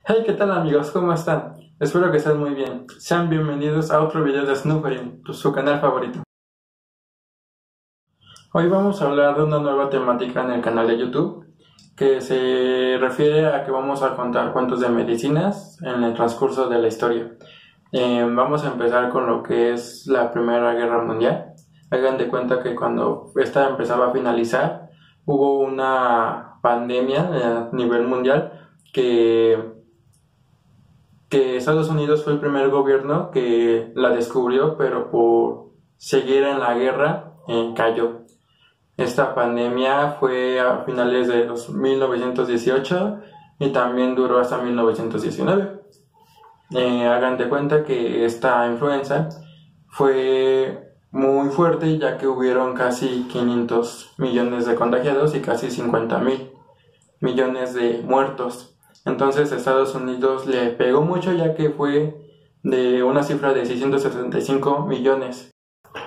Hey, ¿qué tal amigos? ¿Cómo están? Espero que estén muy bien. Sean bienvenidos a otro video de Snoopering, su canal favorito. Hoy vamos a hablar de una nueva temática en el canal de YouTube que se refiere a que vamos a contar cuentos de medicinas en el transcurso de la historia. Vamos a empezar con lo que es la Primera Guerra Mundial. Hagan de cuenta que cuando esta empezaba a finalizar, hubo una pandemia a nivel mundial que Estados Unidos fue el primer gobierno que la descubrió, pero por seguir en la guerra cayó. Esta pandemia fue a finales de 1918 y también duró hasta 1919. Hagan de cuenta que esta influenza fue muy fuerte, ya que hubieron casi 500 millones de contagiados y casi 50.000 millones de muertos. Entonces Estados Unidos le pegó mucho, ya que fue de una cifra de 675 millones.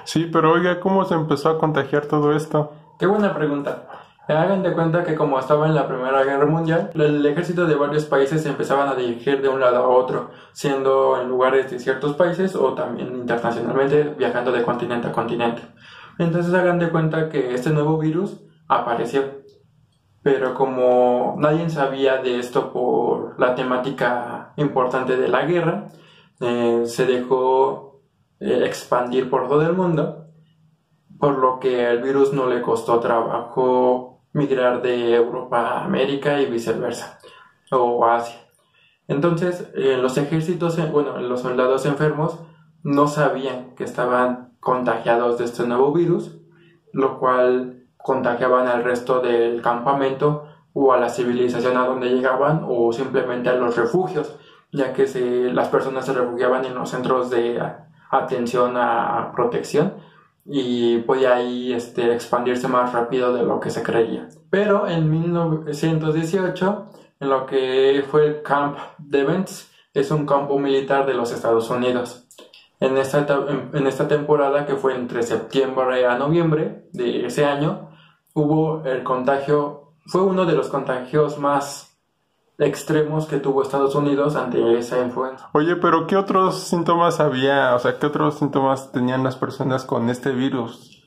Sí, pero oiga, ¿cómo se empezó a contagiar todo esto? Qué buena pregunta. Hagan de cuenta que como estaba en la Primera Guerra Mundial, el ejército de varios países se empezaban a dirigir de un lado a otro, siendo en lugares de ciertos países o también internacionalmente, viajando de continente a continente. Entonces hagan de cuenta que este nuevo virus apareció. Pero como nadie sabía de esto por la temática importante de la guerra, se dejó expandir por todo el mundo, por lo que al virus no le costó trabajo migrar de Europa a América y viceversa, o Asia. Entonces, los ejércitos, los soldados enfermos no sabían que estaban contagiados de este nuevo virus, lo cual contagiaban al resto del campamento o a la civilización a donde llegaban o simplemente a los refugios, ya que las personas se refugiaban en los centros de atención a protección y podía ahí expandirse más rápido de lo que se creía. Pero en 1918, en lo que fue el Camp Devens, es un campo militar de los Estados Unidos. En esta temporada, que fue entre septiembre a noviembre de ese año, hubo el contagio, fue uno de los contagios más extremos que tuvo Estados Unidos ante esa influenza. Oye, pero ¿qué otros síntomas había? O sea, ¿qué otros síntomas tenían las personas con este virus?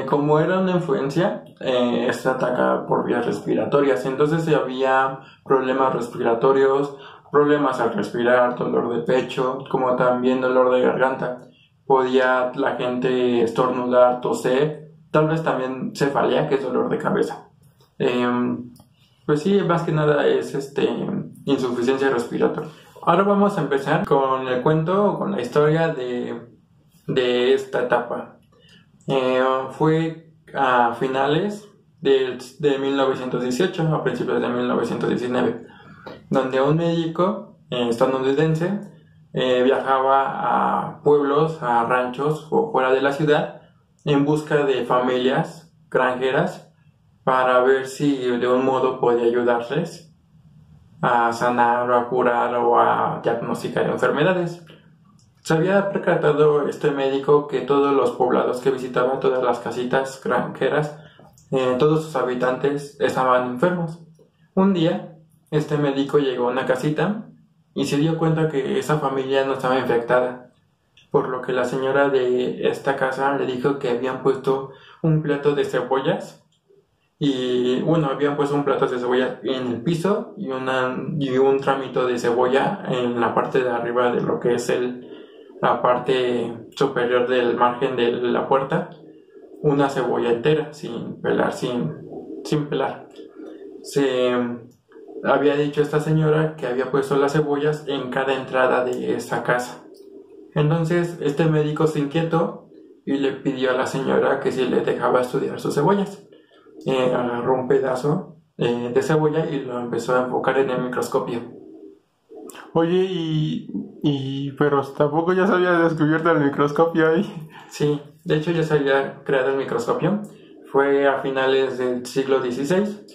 Como era una influencia, esta ataca por vías respiratorias, entonces había problemas respiratorios, problemas al respirar, dolor de pecho, como también dolor de garganta. Podía la gente estornudar, toser, tal vez también cefalea, que es dolor de cabeza. Pues sí, más que nada es insuficiencia respiratoria. Ahora vamos a empezar con el cuento, con la historia de esta etapa. Fue a finales de 1918, a principios de 1919, donde un médico estadounidense viajaba a pueblos, a ranchos o fuera de la ciudad en busca de familias granjeras para ver si de un modo podía ayudarles a sanar o a curar o a diagnosticar enfermedades. Se había percatado este médico que todos los poblados que visitaba, todas las casitas granjeras, todos sus habitantes estaban enfermos. Un día, este médico llegó a una casita y se dio cuenta que esa familia no estaba infectada, por lo que la señora de esta casa le dijo que habían puesto un plato de cebollas y habían puesto un plato de cebolla en el piso y un tramito de cebolla en la parte de arriba de lo que es la parte superior del margen de la puerta, una cebolla entera, sin pelar, sin pelar. Se había dicho esta señora que había puesto las cebollas en cada entrada de esa casa. Entonces este médico se inquietó y le pidió a la señora que si le dejaba estudiar sus cebollas. Agarró un pedazo de cebolla y lo empezó a enfocar en el microscopio. Oye, pero tampoco ya se había descubierto el microscopio ahí. Sí, de hecho ya se había creado el microscopio. Fue a finales del siglo XVI.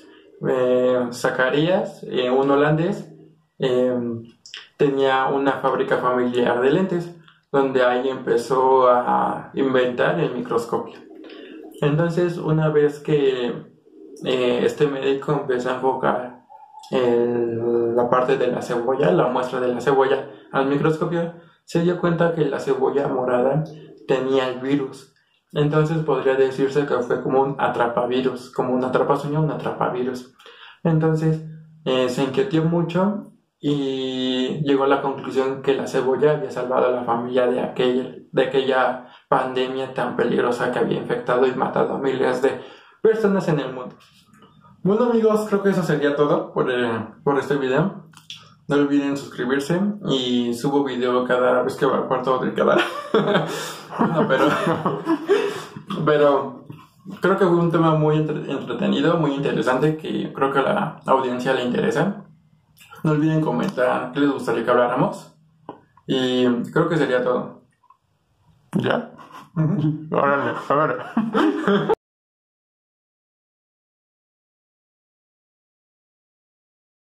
Zacarías, un holandés, tenía una fábrica familiar de lentes, donde ahí empezó a inventar el microscopio. Entonces, una vez que este médico empezó a enfocar el la parte de la cebolla, la muestra de la cebolla al microscopio, se dio cuenta que la cebolla morada tenía el virus. Entonces podría decirse que fue como un atrapavirus, como un atrapasueño, un atrapavirus. Entonces se inquietó mucho y llegó a la conclusión que la cebolla había salvado a la familia de aquella pandemia tan peligrosa que había infectado y matado a miles de personas en el mundo. Bueno amigos, creo que eso sería todo por este video. No olviden suscribirse y subo video cada vez que va a cuarto de cada. No, pero creo que fue un tema muy entretenido, muy interesante, que creo que a la audiencia le interesa. No olviden comentar qué les gustaría que habláramos. Y creo que sería todo. ¿Ya? Órale, a ver.